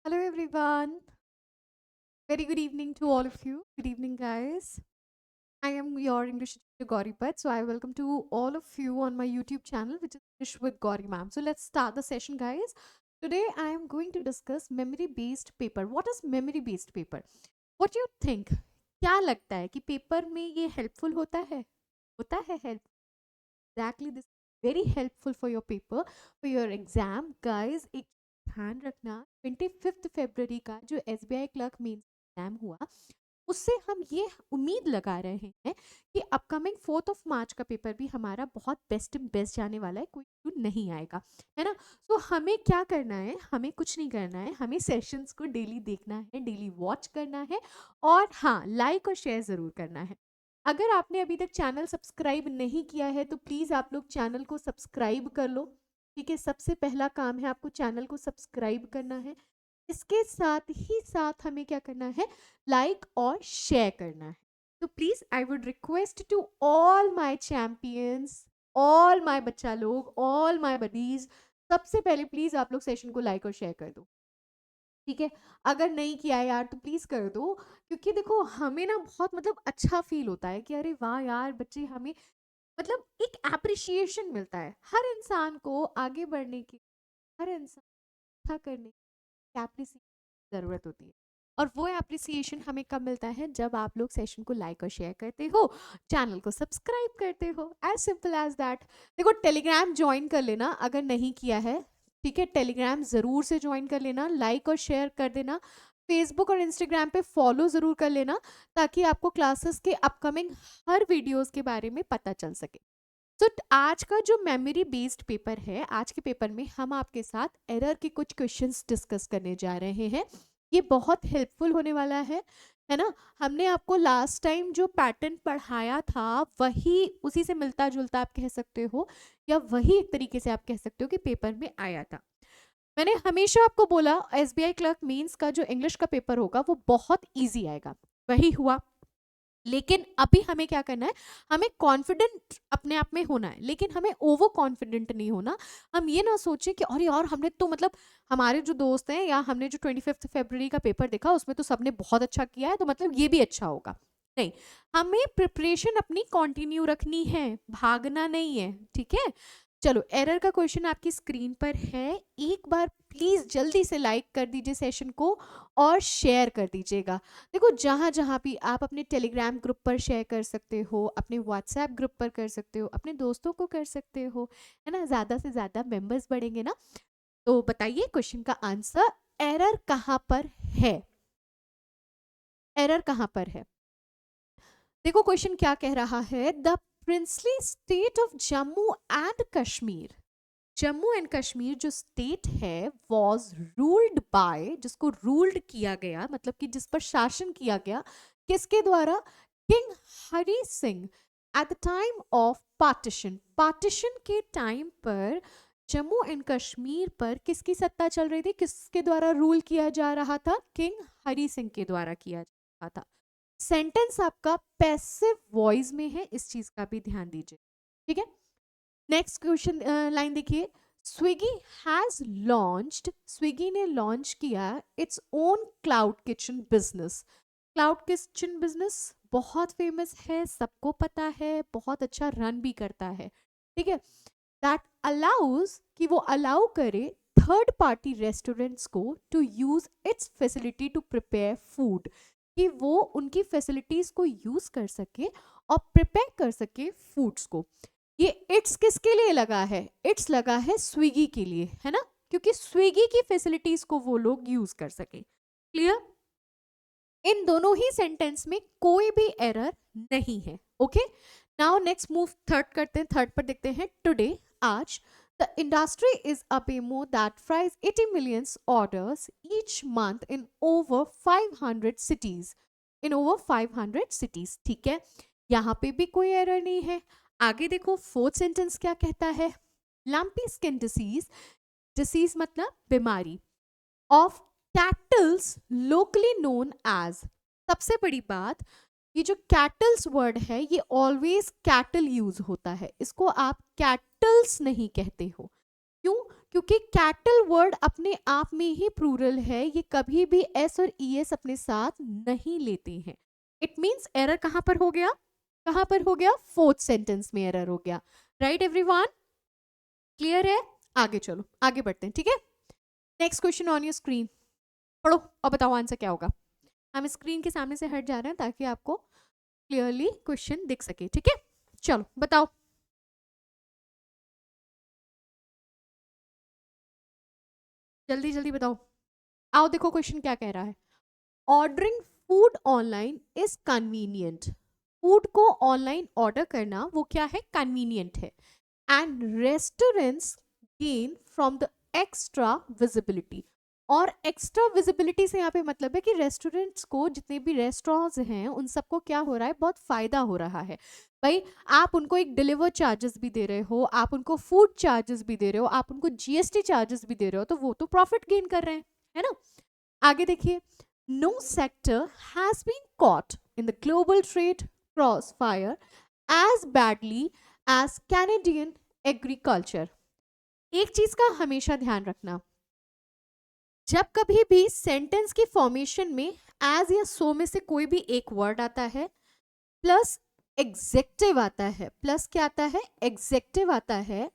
Hello, everyone. Very good evening to all of you. Good evening, guys. I am your English teacher Gauri Pat. So I welcome to all of you on my YouTube channel, which is English with Gauri Ma'am. So let's start the session, guys. Today I am going to discuss memory-based paper. What is memory-based paper? What do you think? क्या लगता है कि paper में ये helpful होता है help exactly this very helpful for your paper for your exam guys. एक ध्यान रखना 25 फरवरी का जो SBI क्लर्क मेंस एग्जाम हुआ उससे हम ये उम्मीद लगा रहे हैं कि अपकमिंग 4 मार्च का पेपर भी हमारा बहुत बेस्ट जाने वाला है, कोई इशू नहीं आएगा, है ना। तो हमें क्या करना है, हमें कुछ नहीं करना है, हमें सेशंस को डेली देखना है, डेली वॉच करना है और हाँ, लाइक और शेयर ज़रूर करना है। अगर आपने अभी तक चैनल सब्सक्राइब नहीं किया है तो प्लीज़ आप लोग चैनल को सब्सक्राइब कर लो। ठीक है, सबसे पहला काम है आपको चैनल को सब्सक्राइब करना है। इसके साथ ही साथ हमें क्या करना है, लाइक और शेयर करना है। तो please I would request to all my champions, all my बच्चा लोग, ऑल माय बडीज, सबसे पहले प्लीज़ आप लोग सेशन को लाइक और शेयर कर दो। ठीक है, अगर नहीं किया है यार तो प्लीज़ कर दो, क्योंकि देखो हमें ना बहुत मतलब अच्छा फील होता है कि अरे वाह यार बच्चे हमें मतलब एक एप्रिसिएशन मिलता है। हर इंसान को आगे बढ़ने की, हर इंसान अच्छा करने की एप्रिसिएशन ज़रूरत होती है और वो एप्रिसिएशन हमें कब मिलता है, जब आप लोग सेशन को लाइक और शेयर करते हो, चैनल को सब्सक्राइब करते हो, एज सिंपल एज दैट। देखो टेलीग्राम ज्वाइन कर लेना अगर नहीं किया है, ठीक है, टेलीग्राम ज़रूर से ज्वाइन कर लेना, लाइक और शेयर कर देना, फेसबुक और इंस्टाग्राम पे फॉलो ज़रूर कर लेना ताकि आपको क्लासेस के अपकमिंग हर वीडियोस के बारे में पता चल सके। तो आज का जो मेमोरी बेस्ड पेपर है, आज के पेपर में हम आपके साथ एरर के कुछ क्वेश्चंस डिस्कस करने जा रहे हैं। ये बहुत हेल्पफुल होने वाला है ना। हमने आपको लास्ट टाइम जो पैटर्न पढ़ाया था वही उसी से मिलता जुलता आप कह सकते हो, या वही एक तरीके से आप कह सकते हो कि पेपर में आया था। मैंने हमेशा आपको बोला SBI क्लर्क मेंस का जो इंग्लिश का पेपर होगा वो बहुत ईजी आएगा, वही हुआ। लेकिन अभी हमें क्या करना है, हमें कॉन्फिडेंट अपने आप में होना है, लेकिन हमें ओवर कॉन्फिडेंट नहीं होना। हम ये ना सोचें कि अरे यार हमने तो मतलब हमारे जो दोस्त हैं या हमने जो 25 फरवरी का पेपर देखा उसमें तो सबने बहुत अच्छा किया है तो मतलब ये भी अच्छा होगा। नहीं, हमें प्रिपरेशन अपनी कंटिन्यू रखनी है, भागना नहीं है, ठीक है। चलो, एरर का क्वेश्चन आपकी स्क्रीन पर है, एक बार प्लीज जल्दी से लाइक कर दीजिए सेशन को और शेयर कर दीजिएगा। देखो जहाँ जहाँ भी आप अपने टेलीग्राम ग्रुप पर शेयर कर सकते हो, अपने व्हाट्सएप ग्रुप पर कर सकते हो, अपने दोस्तों को कर सकते हो, है ना, ज़्यादा से ज़्यादा मेंबर्स बढ़ेंगे ना। तो बताइए क्वेश्चन का आंसर, एरर कहाँ पर है, एरर कहाँ पर है। देखो क्वेश्चन क्या कह रहा है, the princely state of Jammu and Kashmir, Jammu and Kashmir जो स्टेट है वॉज रूल्ड बाय, जिसको रूल्ड किया गया मतलब कि जिस पर शासन किया गया, किसके द्वारा, king Hari Singh. At the time of partition, partition के टाइम पर जम्मू एंड कश्मीर पर किसकी सत्ता चल रही थी, किसके द्वारा रूल किया जा रहा था, किंग हरि सिंह के द्वारा किया जा रहा था। सेंटेंस आपका पैसिव वॉइस में है, इस चीज का भी ध्यान दीजिए, ठीक है। नेक्स्ट क्वेश्चन लाइन देखिए, स्विगी हैज लॉन्च्ड, स्विगी ने लॉन्च किया its own cloud kitchen business. Cloud kitchen business बहुत फेमस है, सबको पता है, बहुत अच्छा रन भी करता है, ठीक है। दैट अलाउज, कि वो अलाउ करे थर्ड पार्टी रेस्टोरेंट्स को to use its facility to prepare food, कि वो उनकी फैसिलिटीज को यूज कर सके और प्रिपेयर कर सके फूड्स को। ये इट्स किसके लिए लगा है, इट्स लगा है स्विगी के लिए, है ना, क्योंकि स्विगी की फैसिलिटीज को वो लोग यूज कर सके। क्लियर, इन दोनों ही सेंटेंस में कोई भी एरर नहीं है। Okay, now next move third करते हैं, थर्ड पर देखते हैं, टुडे आज the industry is a behemoth that fries 80 million orders each month in over 500 cities, in over 500 cities, ठीक है, यहाँ पे भी कोई एरर नहीं है। आगे देखो फोर्थ सेंटेंस क्या कहता है, लंपी स्किन डिसीज, डिसीज मतलब बीमारी, of cattles locally known as. सबसे बड़ी बात, ये जो कैटल्स वर्ड है ये ऑलवेज कैटल यूज होता है, इसको आप कैटल्स नहीं कहते हो। क्यों, क्योंकि कैटल वर्ड अपने आप में ही प्लूरल है, ये कभी भी एस और ई एस अपने साथ नहीं लेते हैं। इट मीन्स एरर कहां पर हो गया, कहां पर हो गया, फोर्थ सेंटेंस में एरर हो गया। राइट एवरीवन, क्लियर है? आगे चलो, आगे बढ़ते हैं, ठीक है। Next question on your screen, पढ़ो और बताओ आंसर क्या होगा। हम स्क्रीन के सामने से हट जा रहे हैं ताकि आपको क्लियरली क्वेश्चन दिख सके, ठीक है। चलो बताओ, जल्दी जल्दी बताओ। आओ देखो क्वेश्चन क्या कह रहा है। Ordering food online is convenient. Food को ऑनलाइन ऑर्डर करना वो क्या है, कन्वीनियंट है। And restaurants gain from the extra visibility. और एक्स्ट्रा विजिबिलिटी से यहाँ पे मतलब है कि रेस्टोरेंट्स को, जितने भी रेस्टोरेंट्स हैं उन सबको क्या हो रहा है, बहुत फायदा हो रहा है। भाई आप उनको एक डिलीवर चार्जेस भी दे रहे हो, आप उनको फूड चार्जेस भी दे रहे हो, आप उनको जीएसटी चार्जेस भी दे रहे हो, तो वो तो प्रॉफिट गेन कर रहे हैं, है ना। आगे देखिए, no sector has been caught in the global trade crossfire as badly as Canadian agriculture. एक चीज का हमेशा ध्यान रखना, जब कभी भी सेंटेंस की फॉर्मेशन में एज या सो में से कोई भी एक वर्ड आता है, प्लस एग्जेक्टिव आता है, प्लस क्या आता है, एग्जेक्टिव आता है,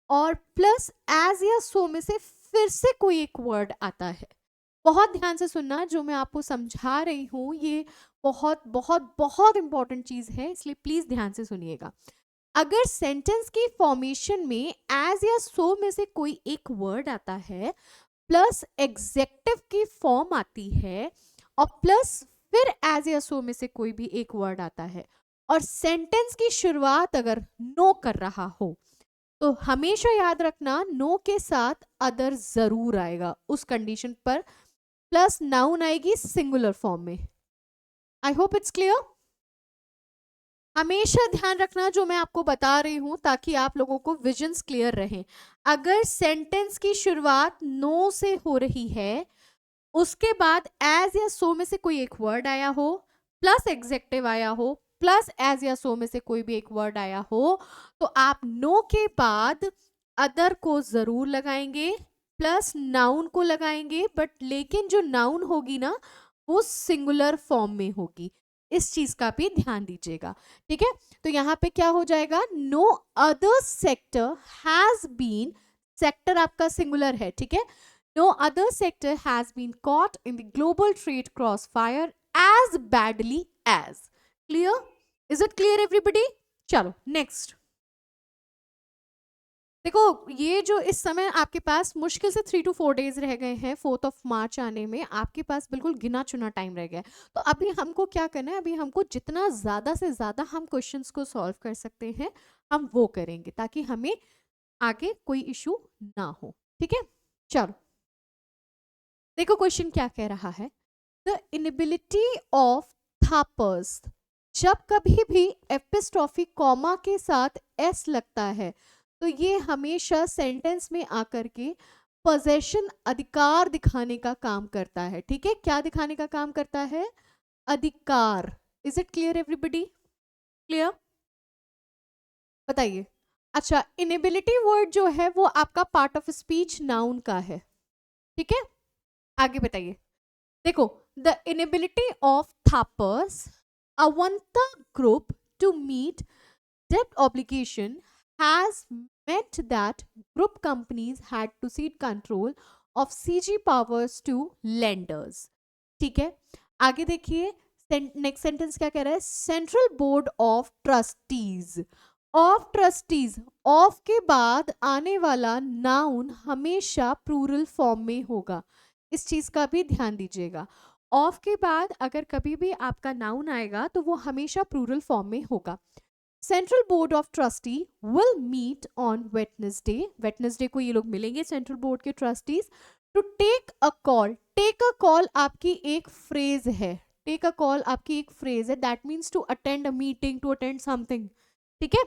और प्लस एज या सो में से फिर से कोई एक वर्ड आता है। बहुत ध्यान से सुनना, जो मैं आपको समझा रही हूँ ये बहुत बहुत बहुत इंपॉर्टेंट चीज है, इसलिए प्लीज ध्यान से सुनिएगा। अगर सेंटेंस की फॉर्मेशन में एज या सो में से कोई एक वर्ड आता है, प्लस एग्जेक्टिव की फॉर्म आती है, और प्लस फिर एज या सो में से कोई भी एक वर्ड आता है, और सेंटेंस की शुरुआत अगर नो कर रहा हो, तो हमेशा याद रखना नो के साथ अदर जरूर आएगा। उस कंडीशन पर प्लस नाउन आएगी सिंगुलर फॉर्म में। I hope it's clear. हमेशा ध्यान रखना जो मैं आपको बता रही हूं, ताकि आप लोगों को विजन्स क्लियर रहें। अगर सेंटेंस की शुरुआत नो से हो रही है, उसके बाद एज या सो में से कोई एक वर्ड आया हो, प्लस एग्जेक्टिव आया हो, प्लस एज या सो में से कोई भी एक वर्ड आया हो, तो आप नो के बाद अदर को जरूर लगाएंगे, प्लस नाउन को लगाएंगे, बट लेकिन जो नाउन होगी ना वो सिंगुलर फॉर्म में होगी। इस चीज का भी ध्यान दीजिएगा, ठीक है। तो यहाँ पे क्या हो जाएगा, no other sector has been, sector आपका सिंगुलर है, ठीक है। No other sector has been caught in the global trade crossfire as badly as. Clear? Is it clear everybody? चलो नेक्स्ट देखो, ये जो इस समय आपके पास मुश्किल से 3 to 4 डेज रह गए हैं 4th of March आने में, आपके पास बिल्कुल गिना चुना टाइम रह गया है। तो अभी हमको क्या करना है, अभी हमको जितना ज़्यादा से ज़्यादा हम क्वेश्चंस को सॉल्व कर सकते हैं हम वो करेंगे, ताकि हमें आगे कोई इशू ना हो, ठीक है। चलो देखो क्वेश्चन क्या कह रहा है, द इनएबिलिटी ऑफ थापर्स। जब कभी भी एपिस्ट्रॉफी कॉमा के साथ एस लगता है, तो ये हमेशा सेंटेंस में आकर के पोजेशन, अधिकार दिखाने का काम करता है, ठीक है। क्या दिखाने का काम करता है, अधिकार। Is it clear everybody, clear? बताइए। अच्छा, इनएबिलिटी वर्ड जो है वो आपका पार्ट ऑफ स्पीच नाउन का है, ठीक है। आगे बताइए। देखो, the inability of Thapar's Avantha group to meet debt obligation has meant that group companies had to cede control of CG powers to lenders. ठीक है, आगे देखिए। नेक्स्ट सेंटेंस क्या कह रहा है, central board of trustees. Of trustees, of के बाद आने वाला नाउन हमेशा प्लूरल फॉर्म में होगा, इस चीज का भी ध्यान दीजिएगा। ऑफ के बाद अगर कभी भी आपका नाउन आएगा तो वो हमेशा प्लूरल फॉर्म में होगा। Central board of trustee will meet on Wednesday. Wednesday को ये लोग मिलेंगे सेंट्रल बोर्ड के trustees, to take a call. Take a call आपकी एक फ्रेज है, टेक अ कॉल आपकी एक फ्रेज है, that means to attend a meeting, to attend something, ठीक है,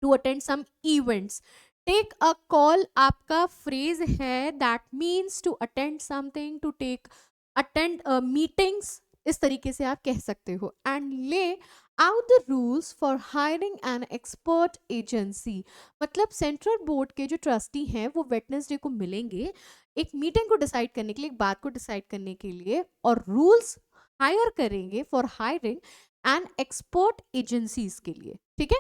to attend some events. Take a call आपका फ्रेज है, that means to attend something, to take, attend meetings, इस तरीके से आप कह सकते हो। एंड ले out the rules for hiring an expert agency। मतलब सेंट्रल बोर्ड के जो ट्रस्टी हैं वो वेटनेसडे को मिलेंगे एक मीटिंग को डिसाइड करने के लिए, एक बात को डिसाइड करने के लिए, और रूल्स हायर करेंगे for hiring and expert agencies के लिए। ठीक है,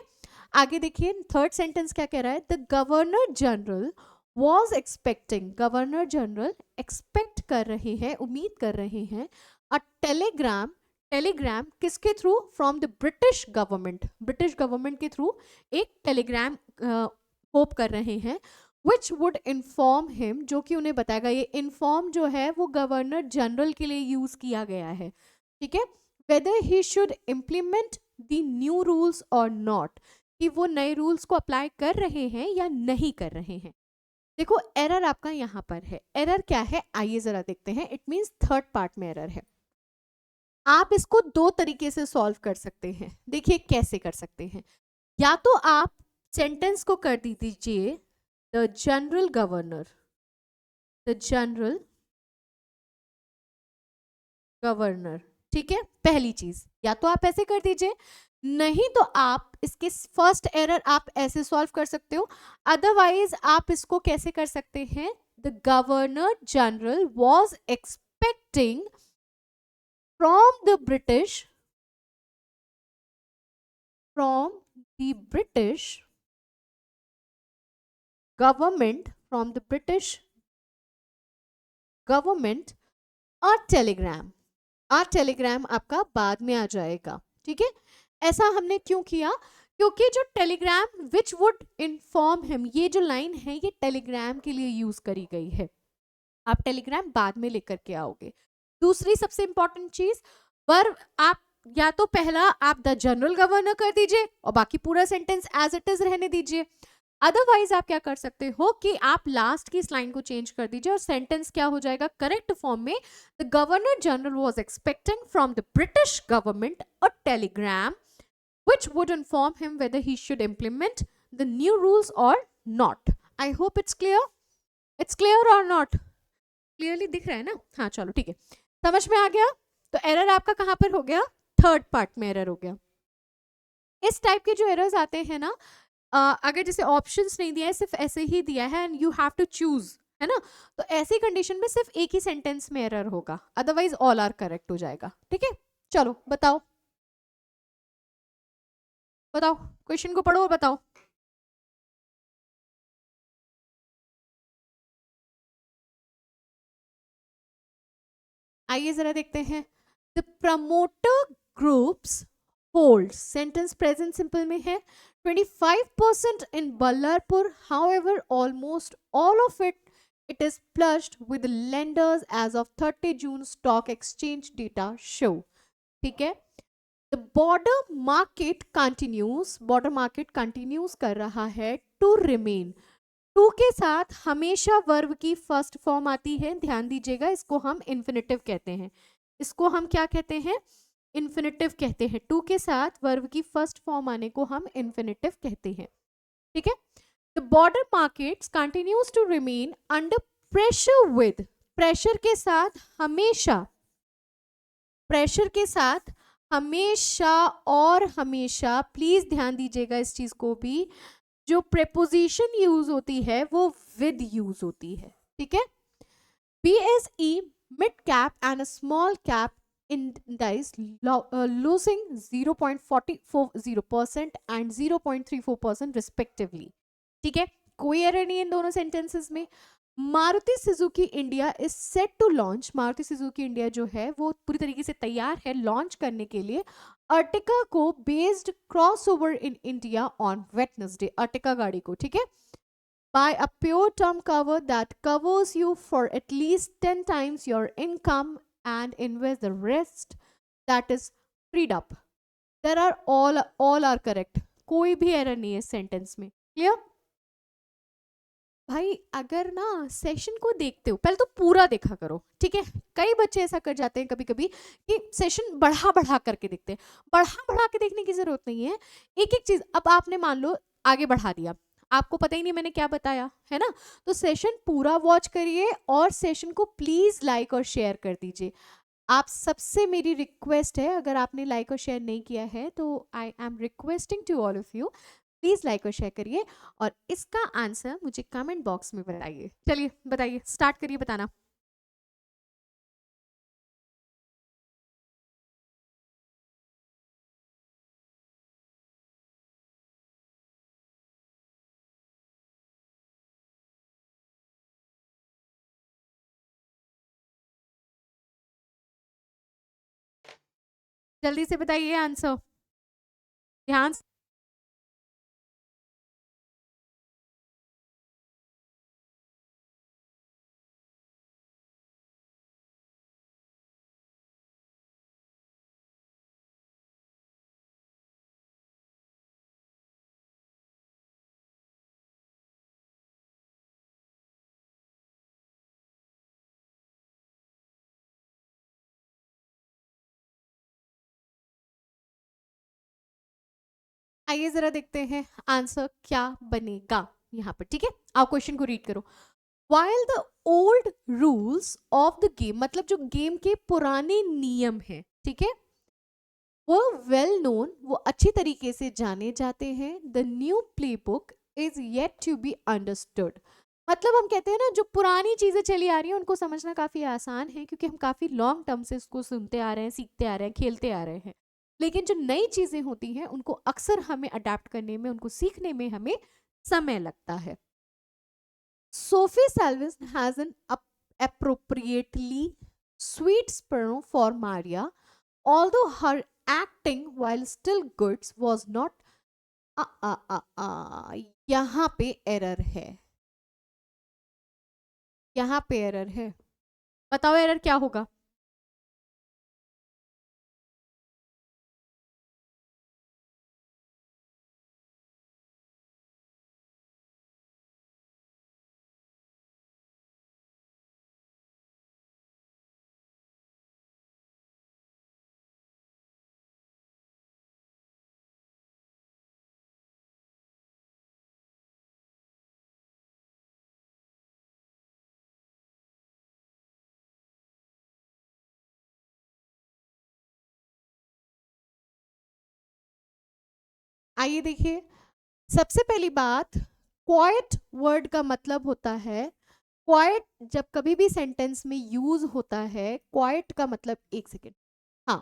आगे देखिए थर्ड सेंटेंस क्या कह रहा है, the governor general was expecting, governor general expect कर रहे हैं, उम्मीद कर रहे हैं, अ टेलीग्राम, टेलीग्राम किसके through, from the British government, British government के थ्रू एक टेलीग्राम होप कर रहे हैं, विच वुड इन्फॉर्म हिम, जो कि उन्हें बताएगा। ये इन्फॉर्म जो है वो गवर्नर जनरल के लिए यूज किया गया है। ठीक है, weather he should implement the new rules और नॉट, कि वो नए रूल्स को अप्लाई कर रहे हैं या नहीं कर रहे हैं। देखो एरर आपका यहाँ पर है, एरर क्या है आइए जरा देखते हैं। इट मीन्स थर्ड पार्ट में एरर है। आप इसको दो तरीके से सॉल्व कर सकते हैं, देखिए कैसे कर सकते हैं। या तो आप सेंटेंस को कर दीजिए the general governor, the general governor. ठीक है, पहली चीज या तो आप ऐसे कर दीजिए, नहीं तो आप इसके फर्स्ट एरर आप ऐसे सॉल्व कर सकते हो। अदरवाइज आप इसको कैसे कर सकते हैं, the governor general was expecting from the British, from the British government, from the British government a telegram, a telegram आपका बाद में आ जाएगा। ठीक है, ऐसा हमने क्यों किया, क्योंकि जो Telegram which would inform him, ये जो लाइन है ये टेलीग्राम के लिए यूज करी गई है। आप टेलीग्राम बाद में लेकर के आओगे। दूसरी सबसे इंपॉर्टेंट चीज, वर्ब आप या तो पहला आप द जनरल गवर्नर कर दीजिए और बाकी पूरा सेंटेंस एज इट इज रहने दीजिए। अदरवाइज आप क्या कर सकते हो कि आप लास्ट की इस लाइन को चेंज कर दीजिए और सेंटेंस क्या हो जाएगा करेक्ट फॉर्म में, the governor general was expecting from the British government a Telegram which would inform him whether he should implement the new rules or not। I hope it's clear, it's clear or not, clearly दिख रहा है ना। हाँ चलो ठीक है, समझ में आ गया। तो एरर आपका कहाँ पर हो गया, थर्ड पार्ट में एरर हो गया। इस टाइप के जो एरर्स आते हैं ना, अगर जैसे ऑप्शंस नहीं दिया है, सिर्फ ऐसे ही दिया है and you have to choose, है ना, तो ऐसी कंडीशन में सिर्फ एक ही सेंटेंस में एरर होगा, अदरवाइज ऑल आर करेक्ट हो जाएगा। ठीक है, चलो बताओ बताओ, क्वेश्चन को पढ़ो और बताओ। आइए जरा देखते हैं। The promoter groups hold, sentence present simple में है, 25% in Ballarpur, however almost all of it is pledged with lenders as of 30 June stock exchange data show। ठीक है, the border market continues, border market continues कर रहा है to remain, to के साथ हमेशा वर्ब की फर्स्ट फॉर्म आती है, ध्यान दीजिएगा, इसको हम इन्फिनेटिव कहते हैं, इसको हम क्या कहते हैं, इन्फिनेटिव कहते हैं। टू के साथ वर्ब की फर्स्ट फॉर्म आने को हम इन्फिनेटिव कहते हैं। ठीक है, the border markets continues to remain under pressure with, pressure के साथ हमेशा, प्रेशर के साथ हमेशा और हमेशा, प्लीज ध्यान दीजिएगा इस चीज को भी, जो प्रेपोजिशन यूज होती है वो विद यूज होती है। ठीक है, BSE mid cap and small cap index losing 0.40% and 0.34% respectively. ठीक है, कोई एरर नहीं है इन दोनों सेंटेंसेस में। Maruti Suzuki India is set to launch, Maruti Suzuki India जो है वो पूरी तरीके से तैयार है लॉन्च करने के लिए अर्टिका को based crossover in India on Wednesday, Ertiga गाड़ी को। ठीक है, by a pure term cover that covers you for at least 10 times your income and invest the rest that is freed up। there are all are correct, कोई भी error नहीं है sentence में। Clear भाई, अगर ना सेशन को देखते हो पहले तो पूरा देखा करो। ठीक है, कई बच्चे ऐसा कर जाते हैं कभी कभी कि सेशन बढ़ा बढ़ा करके देखते हैं, बढ़ा बढ़ा के देखने की जरूरत नहीं है। एक एक चीज, अब आपने मान लो आगे बढ़ा दिया, आपको पता ही नहीं मैंने क्या बताया, है ना, तो सेशन पूरा वॉच करिए और सेशन को प्लीज लाइक और शेयर कर दीजिए। आप सबसे मेरी रिक्वेस्ट है, अगर आपने लाइक और शेयर नहीं किया है तो I am requesting to all of you, please like और शेयर करिए और इसका आंसर मुझे कमेंट बॉक्स में बताइए। चलिए बताइए, स्टार्ट करिए बताना। जल्दी से बताइए आंसर, ध्यान से। आइए जरा देखते हैं आंसर क्या बनेगा यहाँ पर, ठीक है। आप क्वेश्चन को रीड करो। While the old rules of the game, मतलब जो गेम के पुराने नियम हैं, ठीक है, वो वेल नोन, वो अच्छी तरीके से जाने जाते हैं। The new play book is yet to be understood. मतलब हम कहते हैं ना, जो पुरानी चीजें चली आ रही हैं उनको समझना काफी आसान है, क्योंकि हम काफी लॉन्ग टर्म से इसको सुनते आ रहे हैं, सीखते आ रहे हैं, खेलते आ रहे हैं। लेकिन जो नई चीजें होती हैं उनको अक्सर हमें अडेप्ट करने में, उनको सीखने में हमें समय लगता है। Sophie Salvis has an appropriately sweet spur for Maria, although her acting, while still good, was not. यहाँ पे एरर है, यहाँ पे एरर है। बताओ एरर क्या होगा। आइए देखिए, सबसे पहली बात, क्वाइट वर्ड का मतलब होता है, क्वाइट जब कभी भी सेंटेंस में यूज होता है, क्वाइट का मतलब, एक सेकेंड, हाँ,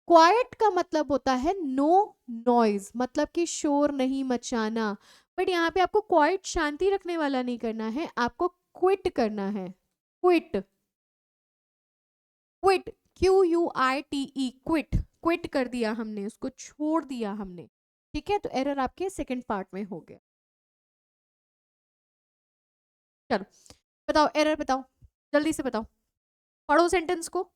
क्वाइट का मतलब होता है नो नॉइज, मतलब कि शोर नहीं मचाना। बट यहाँ पे आपको क्वाइट शांति रखने वाला नहीं करना है, आपको क्विट करना है। Quit, quit, QUITE, quit, quit कर दिया हमने, उसको छोड़ दिया हमने, ठीक है। तो एरर आपके सेकंड पार्ट में हो गया। चलो बताओ एरर, बताओ जल्दी से बताओ, पढ़ो सेंटेंस को।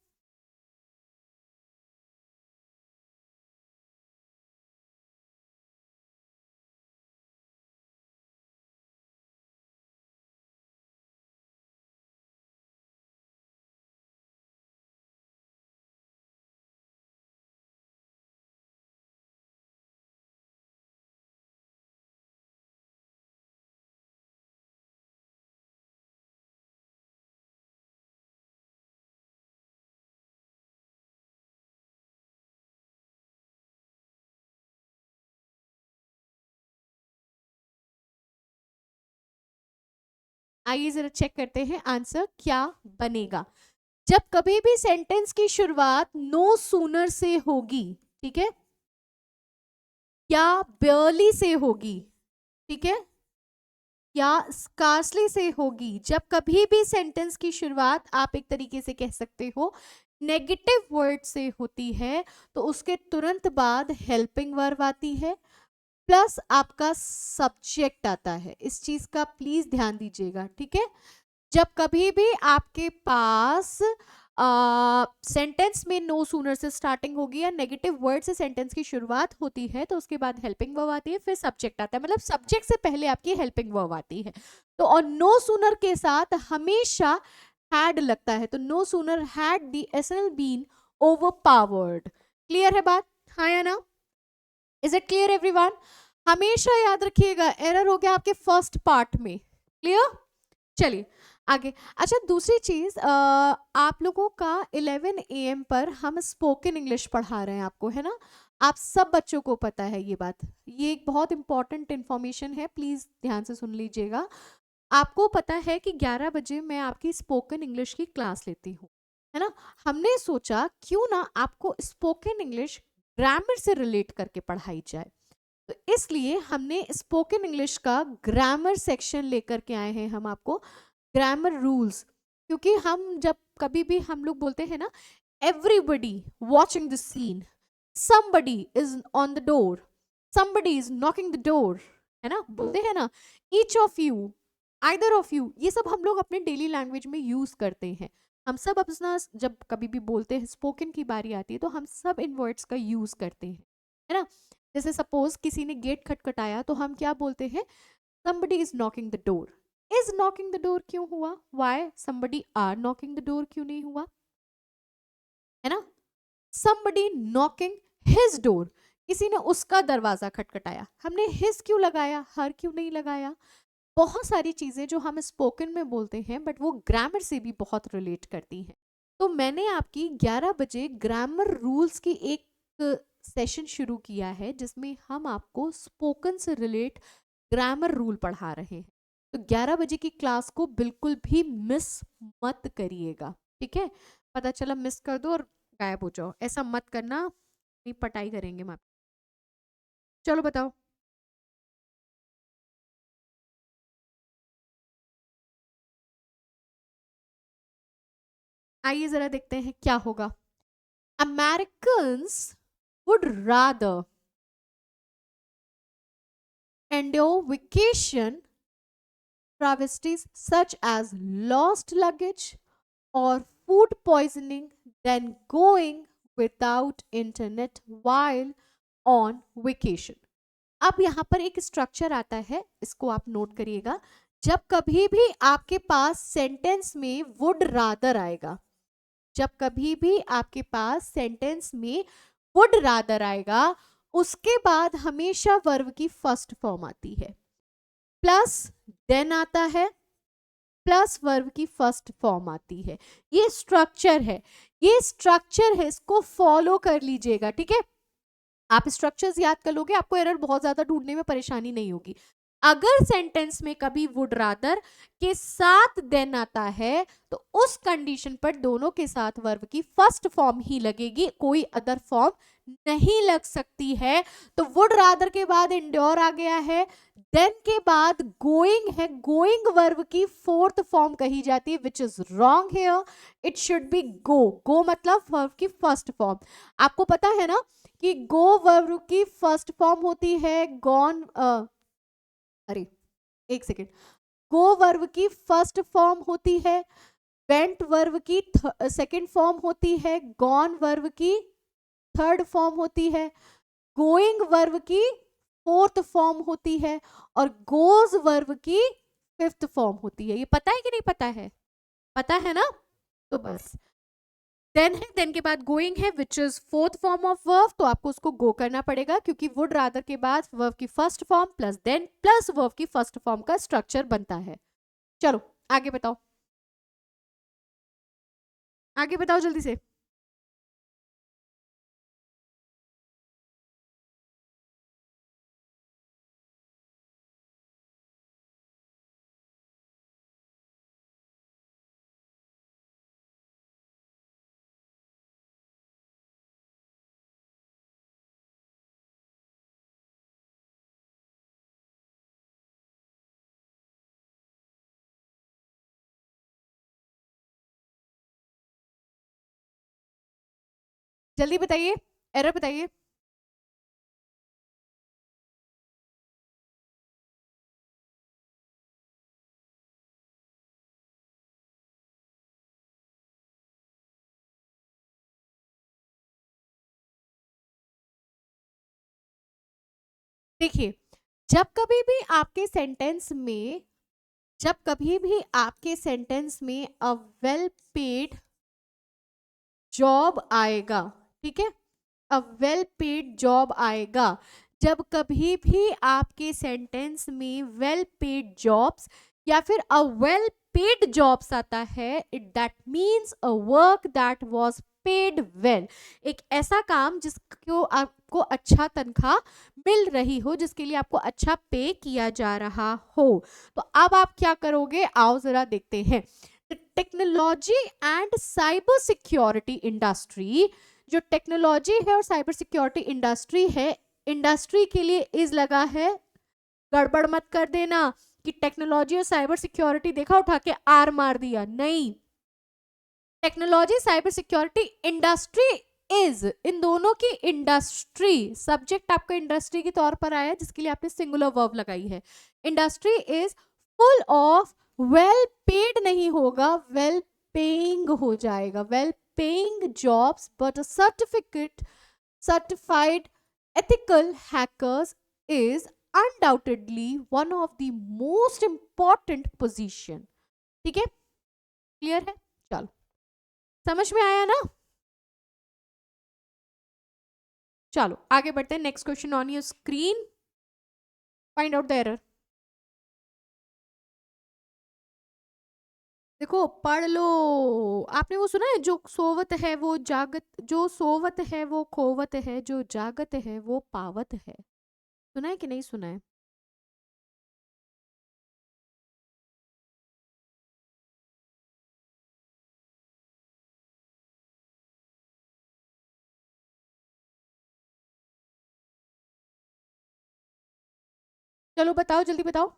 आइए जरा चेक करते हैं आंसर क्या बनेगा। जब कभी भी सेंटेंस की शुरुआत नो सूनर से होगी, ठीक है, या barely से होगी, ठीक है, या स्कार्सली से होगी, जब कभी भी सेंटेंस की शुरुआत आप एक तरीके से कह सकते हो नेगेटिव वर्ड से होती है, तो उसके तुरंत बाद हेल्पिंग वर्ब आती है, प्लस आपका सब्जेक्ट आता है। इस चीज का प्लीज ध्यान दीजिएगा, ठीक है। जब कभी भी आपके पास सेंटेंस में नो सूनर से स्टार्टिंग होगी या नेगेटिव वर्ड से सेंटेंस की शुरुआत होती है, तो उसके बाद हेल्पिंग वर्ब आती है, फिर सब्जेक्ट आता है, मतलब सब्जेक्ट से पहले आपकी हेल्पिंग वर्ब आती है। तो और नो सूनर के साथ हमेशा हैड लगता है, तो no sooner had the SNL been overpowered. Clear है बात, हाँ या ना? Is it clear everyone? हमेशा याद रखिएगा, एरर हो गया आपके फर्स्ट पार्ट में। क्लियर? चलिए आगे। अच्छा, दूसरी चीज, आप लोगों का 11 AM पर हम स्पोकन इंग्लिश पढ़ा रहे हैं आपको, है ना? आप सब बच्चों को पता है ये बात। ये एक बहुत इंपॉर्टेंट इंफॉर्मेशन है, प्लीज ध्यान से सुन लीजिएगा। आपको पता है कि 11 बजे मैं आपकी स्पोकन इंग्लिश की क्लास लेती हूँ, है ना? हमने सोचा क्यों ना आपको स्पोकन इंग्लिश ग्रामर से रिलेट करके पढ़ाई जाए, तो इसलिए हमने स्पोकन इंग्लिश का ग्रामर सेक्शन लेकर के आए हैं हम आपको, ग्रामर रूल्स। क्योंकि हम जब कभी भी हम लोग बोलते हैं ना, everybody watching the scene, somebody is on the door, somebody is knocking the door, है ना? बोलते हैं ना, each of you, either of you, ये सब हम लोग अपने डेली लैंग्वेज में यूज करते हैं। हम सब अपना जब कभी भी बोलते हैं, स्पोकन की बारी आती है, तो हम सब इन वर्ड्स का यूज करते हैं, है ना? जैसे सपोज किसी ने गेट खटखटाया तो हम क्या बोलते हैं? somebody is knocking the door। is knocking the door क्यों हुआ? why somebody are knocking the door क्यों नहीं हुआ, है ना? somebody knocking his door, किसी ने उसका दरवाजा खटखटाया, हमने his क्यों लगाया, her क्यों नहीं लगाया? बहुत सारी चीजें जो हम स्पोकन में बोलते हैं बट वो ग्रामर से भी बहुत रिलेट करती हैं। तो मैंने आपकी 11 बजे ग्रामर रूल्स की एक सेशन शुरू किया है जिसमें हम आपको स्पोकन से रिलेट ग्रामर रूल पढ़ा रहे हैं। तो 11 बजे की क्लास को बिल्कुल भी मिस मत करिएगा, ठीक है? पता चला मिस कर दो और गायब हो जाओ, ऐसा मत करना, नहीं पटाई करेंगे हम। चलो बताओ। आइए जरा देखते हैं क्या होगा। Americans would rather endure vacation travesties such as lost luggage or food poisoning than going without internet while on vacation। अब यहाँ पर एक स्ट्रक्चर आता है, इसको आप नोट करिएगा। जब कभी भी आपके पास सेंटेंस में वुड रादर आएगा, जब कभी भी आपके पास सेंटेंस में वुड रादर आएगा, उसके बाद हमेशा वर्ब की फर्स्ट फॉर्म आती है, प्लस देन आता है, प्लस वर्ब की फर्स्ट फॉर्म आती है। ये स्ट्रक्चर है, ये स्ट्रक्चर है, इसको फॉलो कर लीजिएगा, ठीक है? आप स्ट्रक्चर्स याद कर लोगे, आपको एरर बहुत ज्यादा ढूंढने में परेशानी नहीं होगी। अगर सेंटेंस में कभी वुड रादर के साथ देन आता है तो उस कंडीशन पर दोनों के साथ वर्ब की फर्स्ट फॉर्म ही लगेगी, कोई अदर फॉर्म नहीं लग सकती है। तो वुड रादर के बाद इंड्योर आ गया है, देन के बाद गोइंग है, गोइंग वर्ब की फोर्थ फॉर्म कही जाती है, which is wrong here, it should be go. Go मतलब वर्ब की फर्स्ट फॉर्म। आपको पता है ना कि गो वर्ब की फर्स्ट फॉर्म होती है गॉन, अरे एक सेकेंड, गो वर्ब की फर्स्ट फॉर्म होती है, वेंट वर्ब की सेकेंड फॉर्म होती है, गॉन वर्ब की थर्ड फॉर्म होती है, गोइंग वर्ब की फोर्थ फॉर्म होती है और गोज वर्ब की फिफ्थ फॉर्म होती है। ये पता है कि नहीं पता है? पता है ना? तो बस देन है, देन के बाद गोइंग है which is fourth form of verb, तो आपको उसको गो करना पड़ेगा क्योंकि वुड रादर के बाद वर्ब की first form plus then plus verb की फर्स्ट फॉर्म का स्ट्रक्चर बनता है। चलो आगे बताओ, आगे बताओ जल्दी से। जल्दी बताइए, एरर बताइए। देखिए, जब कभी भी आपके सेंटेंस में, जब कभी भी आपके सेंटेंस में अ वेल पेड जॉब आएगा, ठीक है, अ वेल पेड जॉब आएगा, जब कभी भी आपके सेंटेंस में वेल पेड जॉब्स या फिर अ वेल पेड जॉब्स आता है, it that means a work that was paid well. एक ऐसा काम जिसको आपको अच्छा तनख्वाह मिल रही हो, जिसके लिए आपको अच्छा पे किया जा रहा हो। तो अब आप क्या करोगे, आओ जरा देखते हैं। Technology and cyber security industry, जो टेक्नोलॉजी है और साइबर सिक्योरिटी इंडस्ट्री है, इंडस्ट्री के लिए इज लगा है। गड़बड़ मत कर देना कि टेक्नोलॉजी और साइबर सिक्योरिटी देखा उठा के आर मार दिया, नहीं। Technology cyber security industry is, इन दोनों की इंडस्ट्री, सब्जेक्ट आपका इंडस्ट्री के तौर पर आया जिसके लिए आपने सिंगुलर वर्ब लगाई है। Industry is full of, well paid नहीं होगा, वेल पेइंग हो जाएगा, well paying jobs, but certificate certified ethical hackers is undoubtedly one of the most important position। ठीक है, क्लियर है, चलो समझ में आया ना। चलो आगे बढ़ते हैं, next question on your screen, find out the error. देखो पढ़ लो, आपने वो सुना है, जो सोवत है वो जागत, जो सोवत है वो खोवत है, जो जागत है वो पावत है। सुना है कि नहीं सुना है? चलो बताओ, जल्दी बताओ।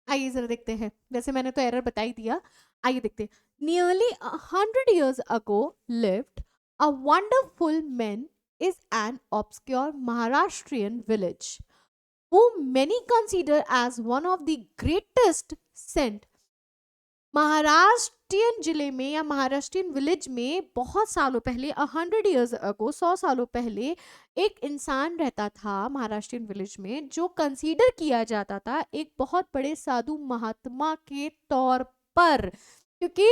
आइए जरा देखते हैं, वैसे मैंने तो एरर बता ही दिया। आइए देखते हैं। Nearly 100 years ago lived a wonderful man is an obscure Maharashtrian village whom many consider as one of the greatest saint। Maharashtrian जिले में या महाराष्ट्रियन विलेज में बहुत सालों पहले, 100 years ago, 100 सालों पहले एक इंसान रहता था महाराष्ट्रियन विलेज में, जो कंसीडर किया जाता था एक बहुत बड़े साधु महात्मा के तौर पर, क्योंकि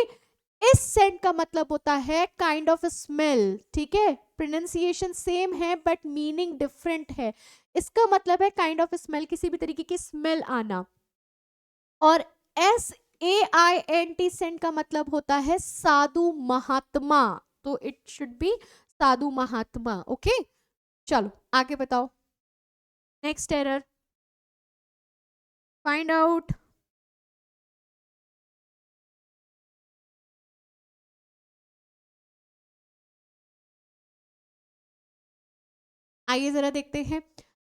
इस सेंट का मतलब होता है काइंड ऑफ स्मेल। ठीक है, प्रोनाउंसिएशन सेम है बट मीनिंग डिफरेंट है। इसका मतलब है काइंड ऑफ स्मेल, किसी भी तरीके की स्मेल आना। और SAINT सेंट का मतलब होता है साधु महात्मा, तो it should B Sadhu Mahatma. Okay, चलो आगे बताओ, नेक्स्ट एरर फाइंड आउट। आइए जरा देखते हैं।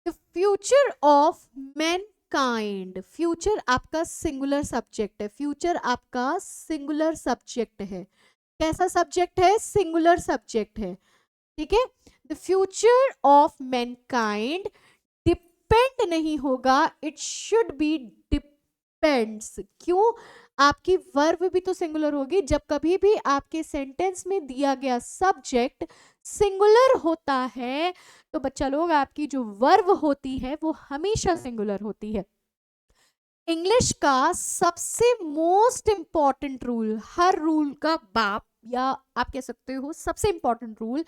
The future of man kind, future आपका सिंगुलर सब्जेक्ट है, फ्यूचर आपका सिंगुलर सब्जेक्ट है। कैसा सब्जेक्ट है? सिंगुलर सब्जेक्ट है। ठीक है, the future of Mankind depend नहीं होगा, इट शुड बी डिपेंड्स। क्यों? आपकी वर्ब भी तो सिंगुलर होगी। जब कभी भी आपके सेंटेंस में दिया गया सब्जेक्ट सिंगुलर होता है तो बच्चा लोग आपकी जो वर्ब होती है वो हमेशा सिंगुलर होती है। इंग्लिश का सबसे मोस्ट इंपॉर्टेंट रूल, हर रूल का बाप या आप कह सकते हो सबसे इंपॉर्टेंट रूल,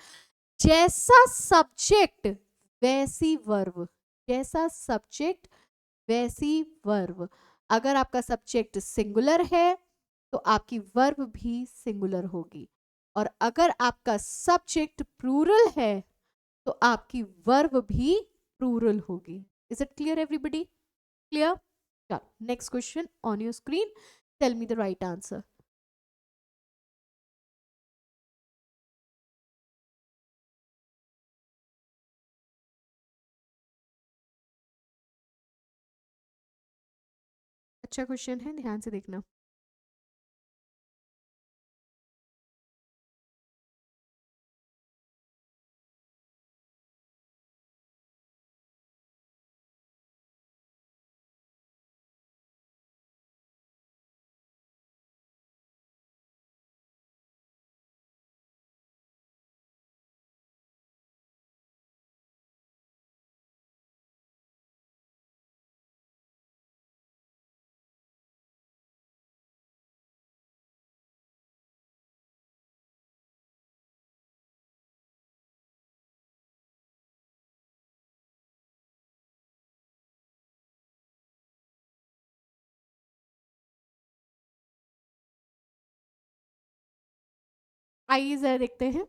जैसा सब्जेक्ट वैसी वर्ब, जैसा सब्जेक्ट वैसी वर्ब। अगर आपका सब्जेक्ट सिंगुलर है तो आपकी वर्ब भी सिंगुलर होगी, और अगर आपका सब्जेक्ट प्लूरल है तो आपकी वर्ब भी प्लूरल होगी। Is it clear everybody? Clear? चलो next question on your screen, tell me the right answer. अच्छा क्वेश्चन है, ध्यान से देखना। आइए जरा देखते हैं।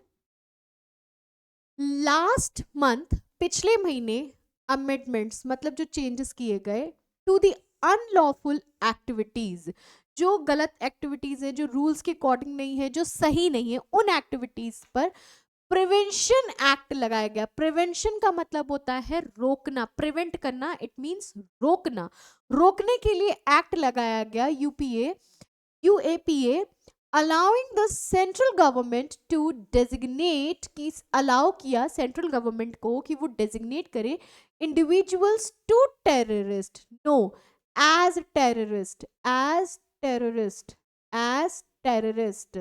लास्ट मंथ, पिछले महीने, अमेंडमेंट्स मतलब जो चेंजेस किए गए टू द अनलॉफुल एक्टिविटीज, जो गलत एक्टिविटीज है, जो रूल्स के अकॉर्डिंग नहीं है, जो सही नहीं है, उन एक्टिविटीज पर प्रिवेंशन एक्ट लगाया गया। प्रिवेंशन का मतलब होता है रोकना, प्रिवेंट करना, इट मींस रोकना। रोकने के लिए एक्ट लगाया गया, UAPA, allowing the central government to designate, की अलाउ किया सेंट्रल गवर्नमेंट को कि वो डेजिग्नेट करे individuals to terrorist, no, as terrorist, as terrorist, as terrorist.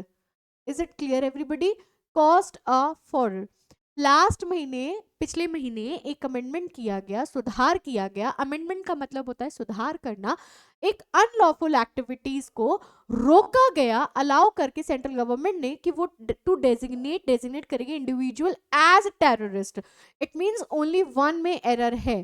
Is it clear everybody? Cost a for, last महीने, पिछले महीने एक अमेंडमेंट किया गया, सुधार किया गया। अमेंडमेंट का मतलब होता है सुधार करना। एक अनलॉफुल एक्टिविटीज को रोका गया, अलाउ करके सेंट्रल गवर्नमेंट ने कि वो टू डेजिग्नेट करेगी individual as terrorist. It means only one में एरर है।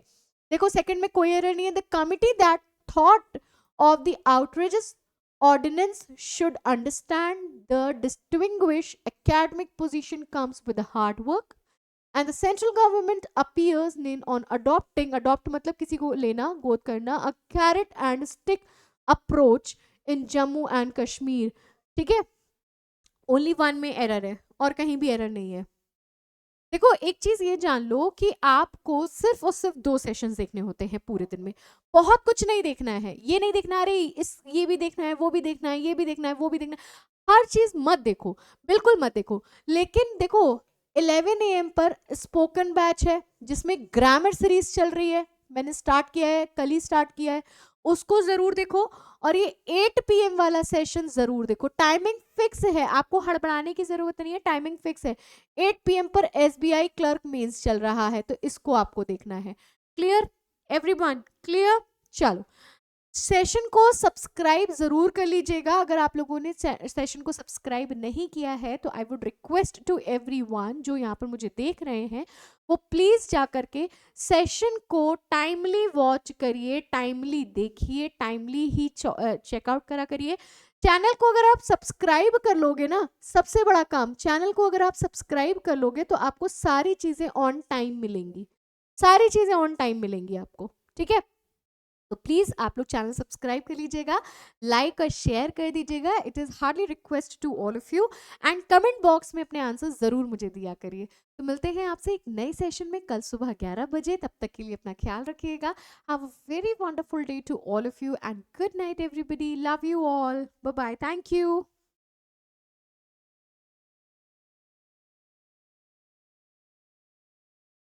देखो सेकंड में कोई एरर नहीं है। The committee that thought of the outrageous ordinance should understand the distinguished academic position comes with the hard work, and the central government appears in on adopting, adopt मतलब किसी को लेना, गोद करना, a carrot and stick approach in Jammu and Kashmir। ठीक है, only one में error है और कहीं भी एरर नहीं है। देखो एक चीज ये जान लो कि आपको सिर्फ और सिर्फ 2 सेशंस देखने होते हैं पूरे दिन में। बहुत कुछ नहीं देखना है, ये नहीं देखना अरे इस ये भी देखना है, वो भी देखना है, ये भी देखना है, वो भी देखना है। हर चीज मत देखो, बिल्कुल मत देखो। लेकिन देखो 11 AM पर स्पोकन बैच है जिसमें ग्रामर सीरीज चल रही है, मैंने स्टार्ट किया है, कल ही स्टार्ट किया है, उसको जरूर देखो। और ये 8 PM वाला सेशन जरूर देखो। टाइमिंग फिक्स है, आपको हड़बड़ाने की जरूरत नहीं है, टाइमिंग फिक्स है। 8 PM पर SBI क्लर्क मेंस चल रहा है, तो इसको आपको देखना है। Clear everyone? क्लियर? चलो, सेशन को सब्सक्राइब जरूर कर लीजिएगा। अगर आप लोगों ने सेशन को सब्सक्राइब नहीं किया है तो I would request to everyone जो यहाँ पर मुझे देख रहे हैं, वो प्लीज जा करके सेशन को टाइमली वॉच करिए, टाइमली देखिए, टाइमली ही चेकआउट करा करिए। चैनल को अगर आप सब्सक्राइब कर लोगे ना, सबसे बड़ा काम, चैनल को अगर आप सब्सक्राइब कर लोगे तो आपको सारी चीजें ऑन टाइम मिलेंगी, सारी चीजें ऑन टाइम मिलेंगी आपको। ठीक है, तो प्लीज आप लोग चैनल सब्सक्राइब कर लीजिएगा, लाइक और शेयर कर दीजिएगा। It is hardly request to all of you, and comment box में अपने आंसर जरूर मुझे दिया करिए। तो मिलते हैं आपसे एक नए सेशन में कल सुबह 11 बजे। तब तक के लिए अपना ख्याल रखिएगा। Have a very wonderful day to all of you and good night everybody. Love you all, bye bye, thank you.